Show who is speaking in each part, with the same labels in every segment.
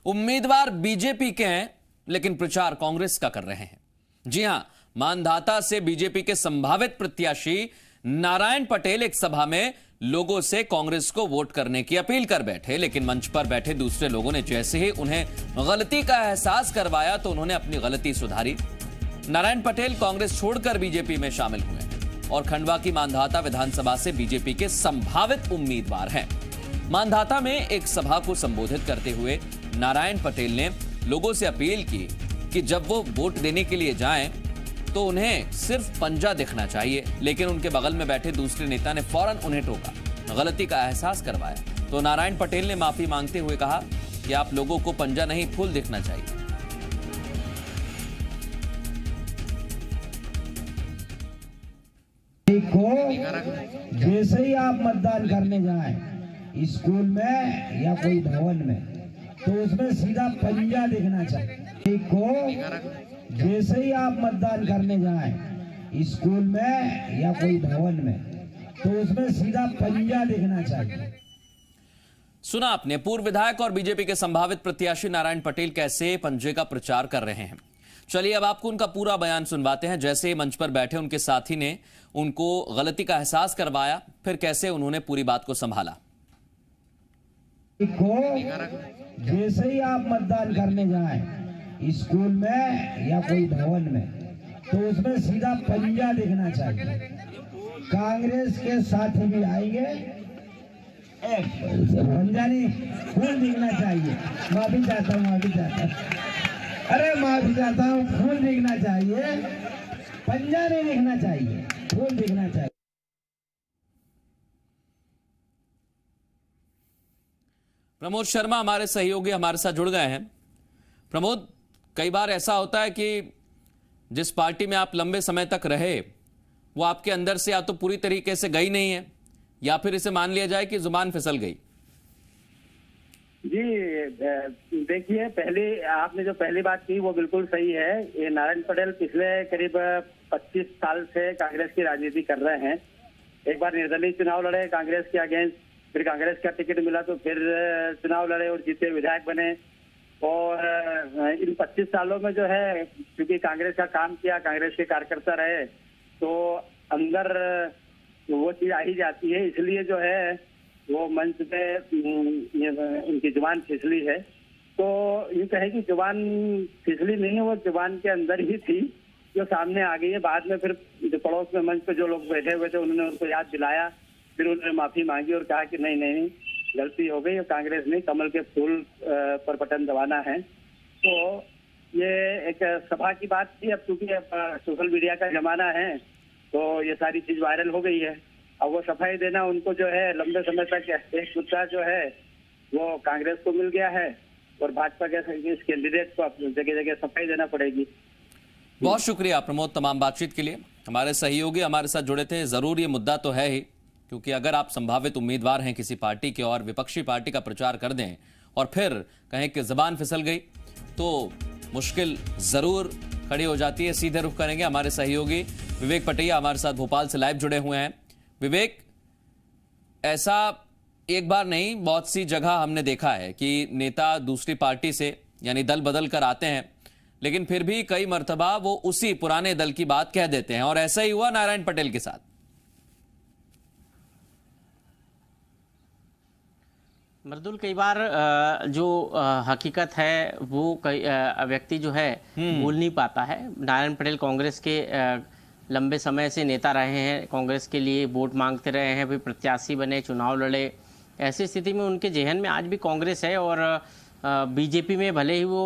Speaker 1: उम्मीदवार बीजेपी के हैं लेकिन प्रचार कांग्रेस का कर रहे हैं। जी हां, मांधाता से बीजेपी के संभावित प्रत्याशी नारायण पटेल एक सभा में लोगों से कांग्रेस को वोट करने की अपील कर बैठे, लेकिन मंच पर बैठे दूसरे लोगों ने जैसे ही उन्हें गलती का एहसास करवाया तो उन्होंने अपनी गलती सुधारी। नारायण पटेल कांग्रेस छोड़कर बीजेपी में शामिल हुए और खंडवा की मांधाता विधानसभा से बीजेपी के संभावित उम्मीदवार हैं। मांधाता में एक सभा को संबोधित करते हुए नारायण पटेल ने लोगों से अपील की कि जब वो वोट देने के लिए जाएं तो उन्हें सिर्फ पंजा दिखना चाहिए, लेकिन उनके बगल में बैठे दूसरे नेता ने फौरन उन्हें टोका, गलती का एहसास करवाया। तो नारायण पटेल ने माफी मांगते हुए कहा कि आप लोगों को पंजा नहीं फूल दिखना चाहिए।
Speaker 2: देखो, जैसे ही आप मतदान करने जाएं स्कूल में या कोई भवन में, तो उसमें सीधा पंजा दिखना चाहिए। देखो, जैसे ही आप मतदान करने जाएं स्कूल में या कोई भवन में, तो उसमें सीधा पंजा दिखना चाहिए।
Speaker 1: सुना आपने, पूर्व विधायक और बीजेपी के संभावित प्रत्याशी नारायण पटेल कैसे पंजे का प्रचार कर रहे हैं। चलिए अब आपको उनका पूरा बयान सुनवाते हैं। जैसे ही मंच पर बैठे उनके साथी ने उनको गलती का एहसास करवाया, फिर कैसे उन्होंने पूरी बात को संभाला।
Speaker 2: देखो, जैसे ही आप मतदान करने जाएं स्कूल में या कोई भवन में, तो उसमें सीधा पंजा दिखना चाहिए। कांग्रेस के साथी भी आएंगे, पंजा नहीं फूल दिखना चाहिए। माफी चाहता हूँ, अरे माफी चाहता हूँ, फूल दिखना चाहिए, पंजा नहीं दिखना चाहिए, फूल दिखना चाहिए।
Speaker 1: प्रमोद शर्मा हमारे सहयोगी हमारे साथ जुड़ गए हैं। प्रमोद, कई बार ऐसा होता है कि जिस पार्टी में आप लंबे समय तक रहे वो आपके अंदर से या तो पूरी तरीके से गई नहीं है या फिर इसे मान लिया जाए कि जुबान फिसल गई।
Speaker 3: जी देखिए, पहले आपने जो पहली बात की वो बिल्कुल सही है। ये नारायण पटेल पिछले करीब 25 साल से कांग्रेस की राजनीति कर रहे हैं। एक बार निर्दलीय चुनाव लड़े कांग्रेस के अगेंस्ट, फिर कांग्रेस का टिकट मिला तो फिर चुनाव लड़े और जीते, विधायक बने। और इन 25 सालों में जो है, क्योंकि कांग्रेस का काम किया, कांग्रेस के कार्यकर्ता रहे, तो अंदर वो चीज आ ही जाती है। इसलिए जो है वो मंच पे उनकी जुबान फिसली है। तो यूँ कहे कि जुबान फिसली नहीं है, वो जुबान के अंदर ही थी जो सामने आ गई है। बाद में फिर जो पड़ोस में मंच पे जो लोग बैठे हुए थे उन्होंने उनको याद दिलाया, फिर उन्होंने माफी मांगी और कहा कि नहीं नहीं गलती हो गई, कांग्रेस ने कमल के फूल पर बटन दबाना है। तो ये एक सभा की बात थी। अब चूंकि सोशल मीडिया का जमाना है तो ये सारी चीज वायरल हो गई है। अब वो सफाई देना उनको जो है लंबे समय तक एक मुद्दा जो है वो कांग्रेस को मिल गया है और भाजपा के इस कैंडिडेट को अपनी जगह जगह सफाई देना पड़ेगी।
Speaker 1: बहुत शुक्रिया प्रमोद तमाम बातचीत के लिए। हमारे सहयोगी हमारे साथ जुड़े थे। जरूर ये मुद्दा तो है ही, क्योंकि अगर आप संभावित उम्मीदवार हैं किसी पार्टी के और विपक्षी पार्टी का प्रचार कर दें और फिर कहें कि जुबान फिसल गई तो मुश्किल जरूर खड़ी हो जाती है। सीधे रुख करेंगे हमारे सहयोगी विवेक पटिया हमारे साथ भोपाल से लाइव जुड़े हुए हैं। विवेक, ऐसा एक बार नहीं बहुत सी जगह हमने देखा है कि नेता दूसरी पार्टी से यानी दल बदल कर आते हैं, लेकिन फिर भी कई मर्तबा वो उसी पुराने दल की बात कह देते हैं, और ऐसा ही हुआ नारायण पटेल के साथ।
Speaker 4: मर्दुल, कई बार जो हकीकत है वो कई व्यक्ति जो है भूल नहीं पाता है। नारायण पटेल कांग्रेस के लंबे समय से नेता रहे हैं, कांग्रेस के लिए वोट मांगते रहे हैं, फिर प्रत्याशी बने, चुनाव लड़े। ऐसी स्थिति में उनके जहन में आज भी कांग्रेस है और बीजेपी में भले ही वो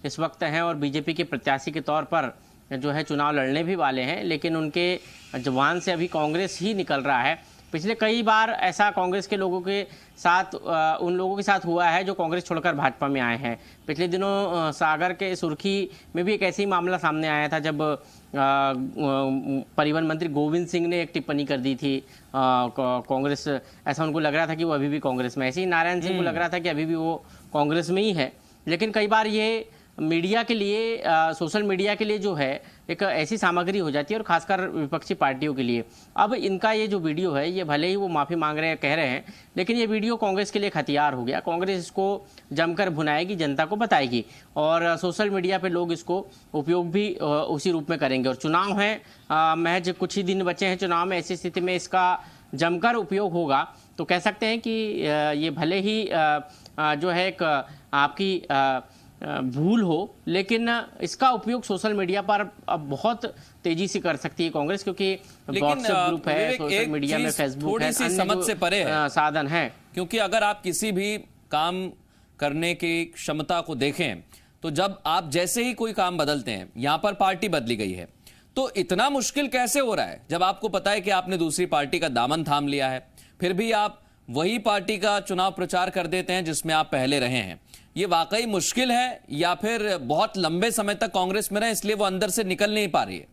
Speaker 4: इस वक्त हैं और बीजेपी के प्रत्याशी के तौर पर जो है चुनाव लड़ने भी वाले हैं, लेकिन उनके जुबान से अभी कांग्रेस ही निकल रहा है। पिछले कई बार ऐसा कांग्रेस के लोगों के साथ उन लोगों के साथ हुआ है जो कांग्रेस छोड़कर भाजपा में आए हैं। पिछले दिनों सागर के सुर्खी में भी एक ऐसे ही मामला सामने आया था जब परिवहन मंत्री गोविंद सिंह ने एक टिप्पणी कर दी थी कांग्रेस, ऐसा उनको लग रहा था कि वो अभी भी कांग्रेस में। ऐसे ही नारायण सिंह को लग रहा था कि अभी भी वो कांग्रेस में ही है। लेकिन कई बार ये मीडिया के लिए सोशल मीडिया के लिए जो है एक ऐसी सामग्री हो जाती है, और खासकर विपक्षी पार्टियों के लिए। अब इनका ये जो वीडियो है, ये भले ही वो माफ़ी मांग रहे हैं, कह रहे हैं, लेकिन ये वीडियो कांग्रेस के लिए एक हथियार हो गया। कांग्रेस इसको जमकर भुनाएगी, जनता को बताएगी, और सोशल मीडिया पे लोग इसको उपयोग भी उसी रूप में करेंगे। और चुनाव है, महज कुछ ही दिन बचे हैं चुनाव में, ऐसी स्थिति में इसका जमकर उपयोग होगा। तो कह सकते हैं कि ये भले ही जो है एक आपकी भूल हो, लेकिन इसका उपयोग सोशल मीडिया पर अब बहुत तेजी से कर सकती है कांग्रेस, क्योंकि व्हाट्सएप ग्रुप है, सोशल मीडिया में फेसबुक है,
Speaker 1: थोड़ी सी समझ से परे है
Speaker 4: साधन है।
Speaker 1: क्योंकि अगर आप किसी भी काम करने की क्षमता को देखें, तो जब आप जैसे ही कोई काम बदलते हैं, यहां पर पार्टी बदली गई है, तो इतना मुश्किल कैसे हो रहा है जब आपको पता है कि आपने दूसरी पार्टी का दामन थाम लिया है, फिर भी आप वही पार्टी का चुनाव प्रचार कर देते हैं जिसमें आप पहले रहे हैं। ये वाकई मुश्किल है, या फिर बहुत लंबे समय तक कांग्रेस में रहे इसलिए वो अंदर से निकल नहीं पा रही है?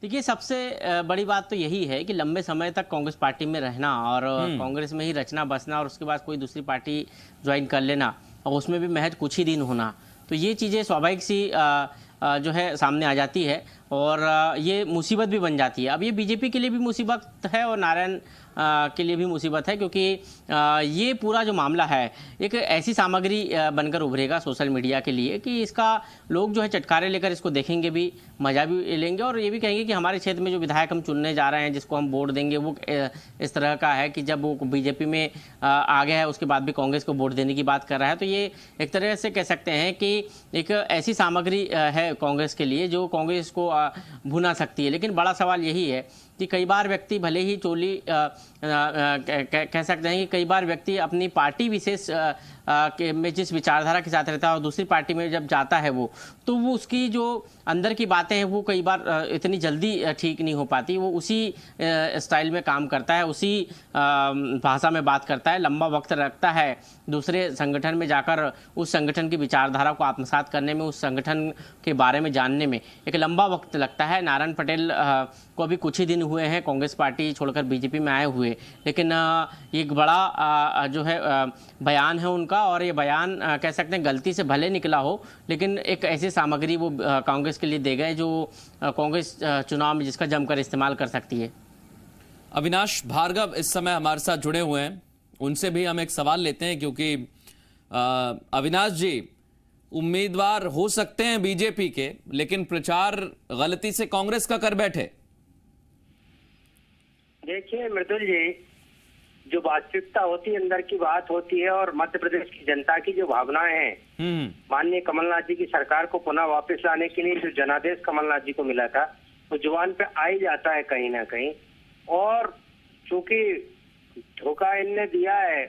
Speaker 4: देखिए, सबसे बड़ी बात तो यही है कि लंबे समय तक कांग्रेस पार्टी में रहना और कांग्रेस में ही रचना बसना, और उसके बाद कोई दूसरी पार्टी ज्वाइन कर लेना, और उसमें भी महज कुछ ही दिन होना, तो ये चीज़ें स्वाभाविक सी जो है सामने आ जाती है, और ये मुसीबत भी बन जाती है। अब ये बीजेपी के लिए भी मुसीबत है और नारायण के लिए भी मुसीबत है, क्योंकि ये पूरा जो मामला है एक ऐसी सामग्री बनकर उभरेगा सोशल मीडिया के लिए कि इसका लोग जो है चटकारे लेकर इसको देखेंगे भी, मजा भी लेंगे, और ये भी कहेंगे कि हमारे क्षेत्र में जो विधायक हम चुनने जा रहे हैं, जिसको हम वोट देंगे, वो इस तरह का है कि जब वो बीजेपी में आ गया है उसके बाद भी कांग्रेस को वोट देने की बात कर रहा है। तो ये एक तरह से कह सकते हैं कि एक ऐसी सामग्री है कांग्रेस के लिए जो कांग्रेस को भुना सकती है। लेकिन बड़ा सवाल यही है कि कई बार व्यक्ति भले ही चोली कह सकते हैं कि कई बार व्यक्ति अपनी पार्टी विशेष में जिस विचारधारा के साथ रहता है और दूसरी पार्टी में जब जाता है वो उसकी जो अंदर की बातें हैं वो कई बार इतनी जल्दी ठीक नहीं हो पाती। वो उसी स्टाइल में काम करता है, उसी भाषा में बात करता है, लंबा वक्त रखता है दूसरे संगठन में जाकर उस संगठन की विचारधारा को आत्मसात करने में, उस संगठन के बारे में जानने में एक लंबा वक्त लगता है। नारायण पटेल को अभी कुछ ही दिन हुए हैं कांग्रेस पार्टी छोड़कर बीजेपी में आए हुए, लेकिन ये एक बड़ा जो है बयान है उनका, और ये बयान कह सकते हैं गलती से भले निकला हो, लेकिन एक ऐसी सामग्री वो कांग्रेस के लिए दे गए जो कांग्रेस चुनाव में जिसका जमकर इस्तेमाल कर सकती है।
Speaker 1: अविनाश भार्गव इस समय हमारे साथ जुड़े हुए हैं, उनसे भी हम एक सवाल लेते हैं, क्योंकि अविनाश जी उम्मीदवार हो सकते हैं बीजेपी के, लेकिन प्रचार गलती से कांग्रेस का कर बैठे।
Speaker 3: देखिए मृदुल जी, जो वास्तविकता होती है, अंदर की बात होती है, और मध्य प्रदेश की जनता की जो भावनाएं हैं, माननीय कमलनाथ जी की सरकार को पुनः वापस लाने के लिए जो जनादेश कमलनाथ जी को मिला था वो जुबान पे आ ही जाता है कहीं ना कहीं। और चूंकि धोखा इनने दिया है,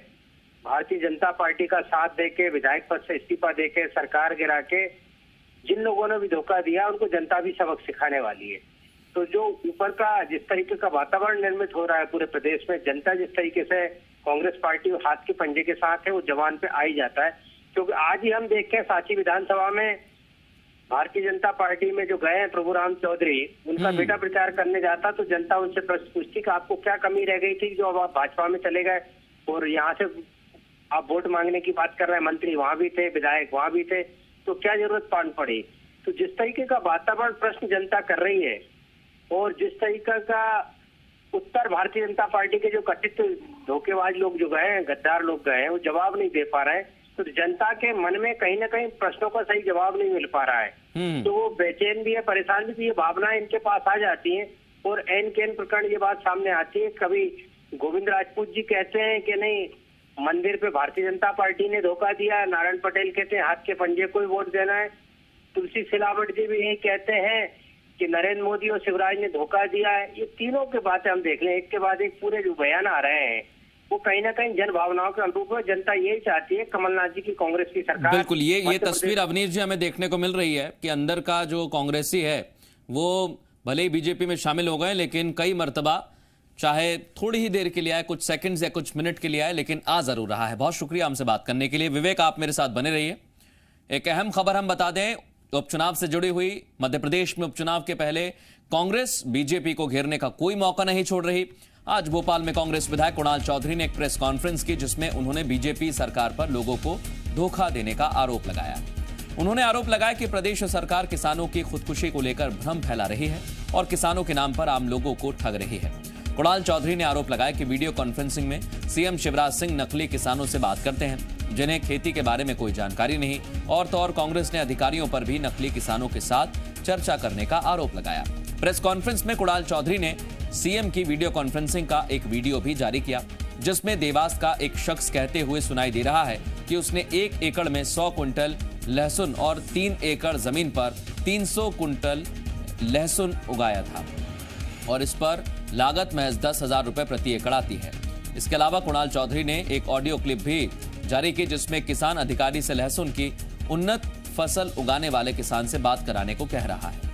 Speaker 3: भारतीय जनता पार्टी का साथ देके, विधायक पद से इस्तीफा देके, सरकार गिरा के, जिन लोगों ने भी धोखा दिया उनको जनता भी सबक सिखाने वाली है। तो जो ऊपर का जिस तरीके का वातावरण निर्मित हो रहा है पूरे प्रदेश में, जनता जिस तरीके से कांग्रेस पार्टी और हाथ के पंजे के साथ है, वो जवान पे आ ही जाता है। क्योंकि आज ही हम देखते हैं सांची विधानसभा में भारतीय जनता पार्टी में जो गए हैं प्रभु राम चौधरी, उनका बेटा प्रचार करने जाता तो जनता उनसे प्रश्न पूछती कि आपको क्या कमी रह गई थी जो अब आप भाजपा में चले गए, और यहाँ से आप वोट मांगने की बात कर रहे हैं, मंत्री वहां भी थे, विधायक वहां भी थे, तो क्या जरूरत पान पड़ी। तो जिस तरीके का वातावरण प्रश्न जनता कर रही है, और जिस तरीके का उत्तर भारतीय जनता पार्टी के जो कथित धोखेबाज लोग जो गए हैं, गद्दार लोग गए हैं, वो जवाब नहीं दे पा रहे हैं, तो जनता के मन में कहीं ना कहीं प्रश्नों का सही जवाब नहीं मिल पा रहा है। तो वो बेचैन भी है, परेशान भी, ये भावनाएं इनके पास आ जाती हैं, और एन केन प्रकरण ये बात सामने आती है। कभी गोविंद राजपूत जी कहते हैं कि नहीं, मंदिर पे भारतीय जनता पार्टी ने धोखा दिया, नारायण पटेल कहते हैं हाथ के पंजे को ही वोट देना है, तुलसी सिलावट जी भी यही कहते हैं कि नरेंद्र मोदी और शिवराज ने धोखा दिया है। ये तीनों के बातें हम देख लें, एक के बाद एक पूरे जो बयान आ रहे हैं वो कहीं ना कहीं जन भावनाओं के अनुरूप है। जनता यही चाहती है कमलनाथ जी की कांग्रेस की सरकार।
Speaker 1: बिल्कुल, ये तस्वीर अवनीश जी हमें देखने को मिल रही है कि अंदर का जो कांग्रेसी है वो भले ही बीजेपी में शामिल हो गए, लेकिन कई मर्तबा चाहे थोड़ी ही देर के लिए आए, कुछ सेकंड्स या कुछ मिनट के लिए आए, लेकिन आ जरूर रहा है। बहुत शुक्रिया हमसे बात करने के लिए। विवेक, आप मेरे साथ बने रहिए। एक अहम खबर हम बता दें, उपचुनाव से जुड़ी हुई। मध्य प्रदेश में उपचुनाव के पहले कांग्रेस बीजेपी को घेरने का कोई मौका नहीं छोड़ रही। आज भोपाल में कांग्रेस विधायक कुणाल चौधरी ने एक प्रेस कॉन्फ्रेंस की, जिसमें उन्होंने बीजेपी सरकार पर लोगों को धोखा देने का आरोप लगाया। उन्होंने आरोप लगाया कि प्रदेश सरकार किसानों की खुदकुशी को लेकर भ्रम फैला रही है और किसानों के नाम पर आम लोगों को ठग रही है। कुणाल चौधरी ने आरोप लगाया कि वीडियो कॉन्फ्रेंसिंग में सीएम शिवराज सिंह नकली किसानों से बात करते हैं जिन्हें खेती के बारे में कोई जानकारी नहीं, और तो और कांग्रेस ने अधिकारियों पर भी नकली किसानों के साथ चर्चा करने का आरोप लगाया। प्रेस कॉन्फ्रेंस में कुणाल चौधरी ने सीएम की वीडियो कॉन्फ्रेंसिंग का एक वीडियो भी जारी किया जिसमें देवास का एक शख्स कहते हुए सुनाई दे रहा है कि उसने 1 एकड़ में 100 कुंटल लहसुन और 3 एकड़ जमीन पर 300 कुंटल लहसुन उगाया था और इस पर लागत महज 10,000 रुपए प्रति एकड़ आती है। इसके अलावा कुणाल चौधरी ने एक ऑडियो क्लिप भी जारी की जिसमें किसान अधिकारी से लहसुन की उन्नत फसल उगाने वाले किसान से बात कराने को कह रहा है।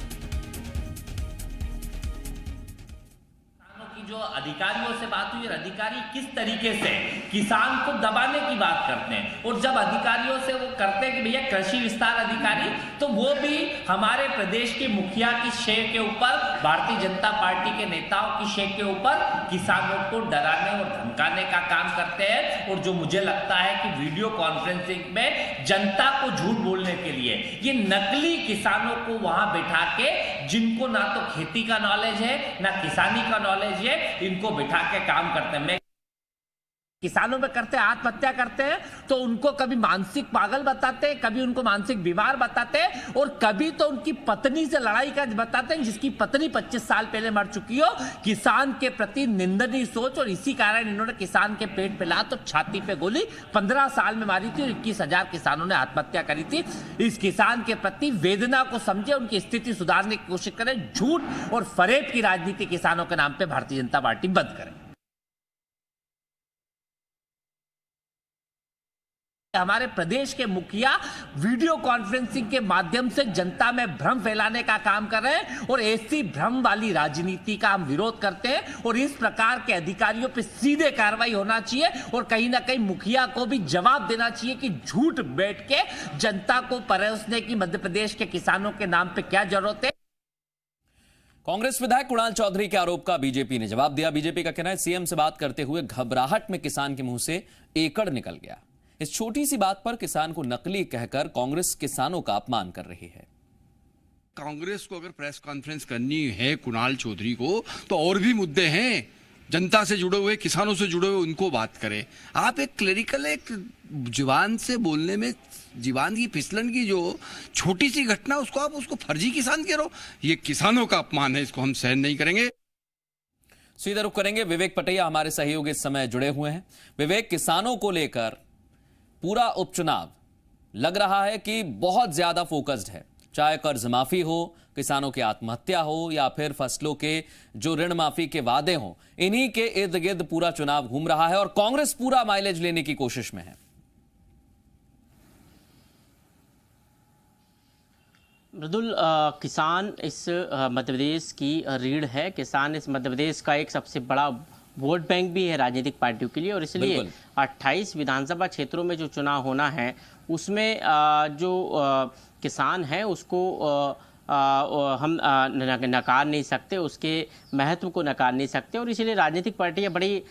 Speaker 5: जो अधिकारियों से बात हुई और अधिकारी किस तरीके से किसान को दबाने की बात करते हैं, और जब अधिकारियों से वो करते हैं कि भैया कृषि विस्तार अधिकारी, तो वो भी हमारे प्रदेश के मुखिया की शेख के ऊपर, भारतीय जनता पार्टी के नेताओं की शेख के ऊपर किसानों को डराने और धमकाने का काम करते हैं। और जो मुझे लगता है कि वीडियो कॉन्फ्रेंसिंग में जनता को झूठ बोलने के लिए ये नकली किसानों को वहां बैठा के, जिनको ना तो खेती का नॉलेज है ना किसानी का नॉलेज है, इनको बिठा के काम करते हैं। किसानों में करते हैं, आत्महत्या करते हैं तो उनको कभी मानसिक पागल बताते हैं, कभी उनको मानसिक बीमार बताते हैं, और कभी तो उनकी पत्नी से लड़ाई का बताते हैं जिसकी पत्नी 25 साल पहले मर चुकी हो। किसान के प्रति निंदनीय सोच, और इसी कारण इन्होंने किसान के पेट पे लात और छाती पे गोली 15 साल में मारी थी और 21,000 किसानों ने आत्महत्या करी थी। इस किसान के प्रति वेदना को समझे, उनकी स्थिति सुधारने की कोशिश करें। झूठ और फरेब की राजनीति किसानों के नाम पे भारतीय जनता पार्टी बंद करे। हमारे प्रदेश के मुखिया वीडियो कॉन्फ्रेंसिंग के माध्यम से जनता में भ्रम फैलाने का काम कर रहे हैं, और ऐसी भ्रम वाली राजनीति का हम विरोध करते हैं। और इस प्रकार के अधिकारियों पे सीधे कार्रवाई होना चाहिए, और कहीं ना कहीं मुखिया को भी जवाब देना चाहिए कि झूठ बैठ के जनता को परोसने की मध्य प्रदेश के किसानों के नाम पे क्या जरूरत है।
Speaker 1: कांग्रेस विधायक कुणाल चौधरी के आरोप का बीजेपी ने जवाब दिया। बीजेपी का कहना है सीएम से बात करते हुए घबराहट में किसान के मुंह से एकड़ निकल गया। इस छोटी सी बात पर किसान को नकली कहकर कांग्रेस किसानों का अपमान कर रही है।
Speaker 6: कांग्रेस को अगर प्रेस कॉन्फ्रेंस करनी है कुणाल चौधरी को, तो और भी मुद्दे हैं, जनता से जुड़े हुए, किसानों से जुड़े हुए, उनको बात करें। आप एक क्लरिकल, एक जुबान से बोलने में जीवान की फिसलन की जो छोटी सी घटना, उसको आप उसको फर्जी किसान कह रहे हो। ये किसानों का अपमान है, इसको हम सहन नहीं करेंगे।
Speaker 1: सीधा रुख करेंगे, विवेक पटैया हमारे सहयोगी इस समय जुड़े हुए हैं। विवेक, किसानों को लेकर पूरा उपचुनाव लग रहा है कि बहुत ज्यादा फोकस्ड है, चाहे कर्ज माफी हो, किसानों की आत्महत्या हो, या फिर फसलों के जो ऋण माफी के वादे हो, इन्हीं के इर्द गिर्द पूरा चुनाव घूम रहा है और कांग्रेस पूरा माइलेज लेने की कोशिश में है।
Speaker 4: मृदुल, किसान इस मध्य प्रदेश की रीढ़ है। किसान इस मध्य प्रदेश का एक सबसे बड़ा वोट बैंक भी है राजनीतिक पार्टियों के लिए, और इसलिए 28 विधानसभा क्षेत्रों में जो चुनाव होना है उसमें जो किसान है उसको हम नकार नहीं सकते, उसके महत्व को नकार नहीं सकते। और इसलिए राजनीतिक पार्टियां बड़ी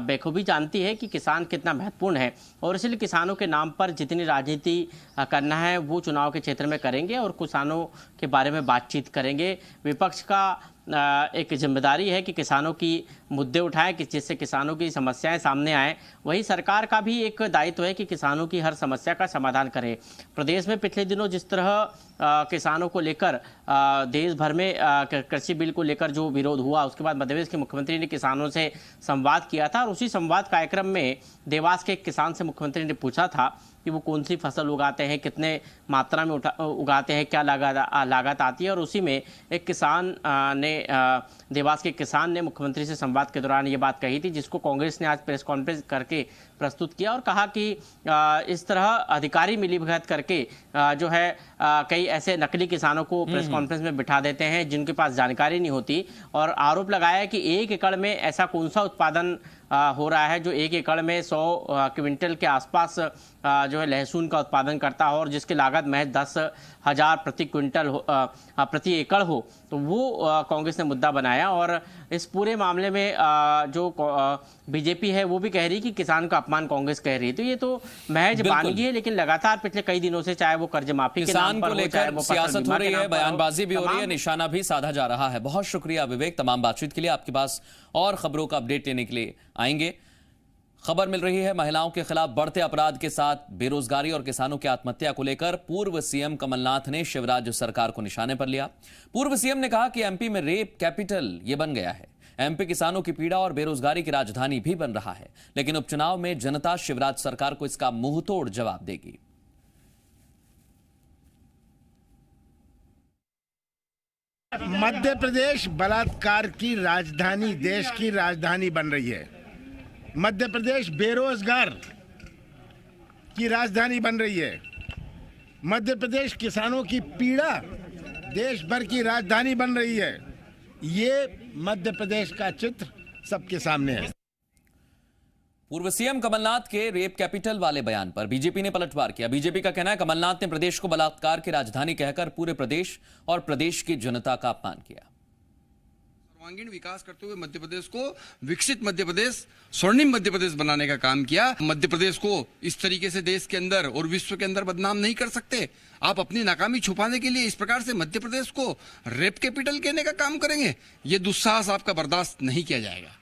Speaker 4: बेखूबी जानती है कि किसान कितना महत्वपूर्ण है, और इसलिए किसानों के नाम पर जितनी राजनीति करना है वो चुनाव के क्षेत्र में करेंगे और किसानों के बारे में बातचीत करेंगे। विपक्ष का एक जिम्मेदारी है कि किसानों की मुद्दे उठाएं, कि जिससे किसानों की समस्याएं सामने आएं। वही सरकार का भी एक दायित्व है कि किसानों की हर समस्या का समाधान करे। प्रदेश में पिछले दिनों जिस तरह किसानों को लेकर देश भर में कृषि बिल को लेकर जो विरोध हुआ, उसके बाद मध्य प्रदेश के मुख्यमंत्री ने किसानों से संवाद किया था, और उसी संवाद कार्यक्रम में देवास के एक किसान से मुख्यमंत्री ने पूछा था कि वो कौन सी फसल उगाते हैं, कितने मात्रा में उगाते हैं, क्या लागत आती है। और उसी में एक किसान ने देवास के किसान ने मुख्यमंत्री से संवाद के दौरान ये बात कही थी, जिसको कांग्रेस ने आज प्रेस कॉन्फ्रेंस करके प्रस्तुत किया और कहा कि इस तरह अधिकारी मिलीभगत करके जो है कई ऐसे नकली किसानों को प्रेस कॉन्फ्रेंस में बिठा देते हैं जिनके पास जानकारी नहीं होती, और आरोप लगाया कि 1 एकड़ में ऐसा कौन सा उत्पादन हो रहा है, जो 1 एकड़ में 100 क्विंटल के आसपास जो है लहसुन का उत्पादन करता है और जिसकी लागत महज 10,000 प्रति एकड़ हो, तो वो कांग्रेस ने मुद्दा बनाया। और इस पूरे मामले में जो बीजेपी है वो भी कह रही कि किसान का अपमान कांग्रेस कह रही है। तो ये तो महज वानगी है, लेकिन लगातार पिछले कई दिनों से चाहे वो कर्ज माफी के नाम पर हो, चाहे वो
Speaker 1: सियासत हो रही है, बयानबाजी भी हो रही है, निशाना भी साधा जा रहा है। बहुत शुक्रिया विवेक तमाम बातचीत के लिए। आपके पास और खबरों का अपडेट लेने के लिए आएंगे। खबर मिल रही है महिलाओं के खिलाफ बढ़ते अपराध के साथ बेरोजगारी और किसानों की आत्महत्या को लेकर पूर्व सीएम कमलनाथ ने शिवराज सरकार को निशाने पर लिया। पूर्व सीएम ने कहा कि एमपी में रेप कैपिटल ये बन गया है। एमपी किसानों की पीड़ा और बेरोजगारी की राजधानी भी बन रहा है, लेकिन उपचुनाव में जनता शिवराज सरकार को इसका मुंहतोड़ जवाब देगी।
Speaker 7: मध्य प्रदेश बलात्कार की राजधानी, देश की राजधानी बन रही है। मध्य प्रदेश बेरोजगार की राजधानी बन रही है। मध्य प्रदेश किसानों की पीड़ा देश भर की राजधानी बन रही है। ये मध्य प्रदेश का चित्र सबके सामने है।
Speaker 1: पूर्व सीएम कमलनाथ के रेप कैपिटल वाले बयान पर बीजेपी ने पलटवार किया। बीजेपी का कहना है कमलनाथ ने प्रदेश को बलात्कार की राजधानी कहकर पूरे प्रदेश और प्रदेश की जनता का अपमान किया।
Speaker 6: सर्वांगीण विकास करते हुए मध्य प्रदेश को विकसित मध्य प्रदेश, स्वर्णिम मध्य प्रदेश बनाने का काम किया। मध्य प्रदेश को इस तरीके से देश के अंदर और विश्व के अंदर बदनाम नहीं कर सकते। आप अपनी नाकामी छुपाने के लिए इस प्रकार से मध्य प्रदेश को रेप कैपिटल कहने का काम करेंगे, ये दुस्साहस आपका बर्दाश्त नहीं किया जाएगा।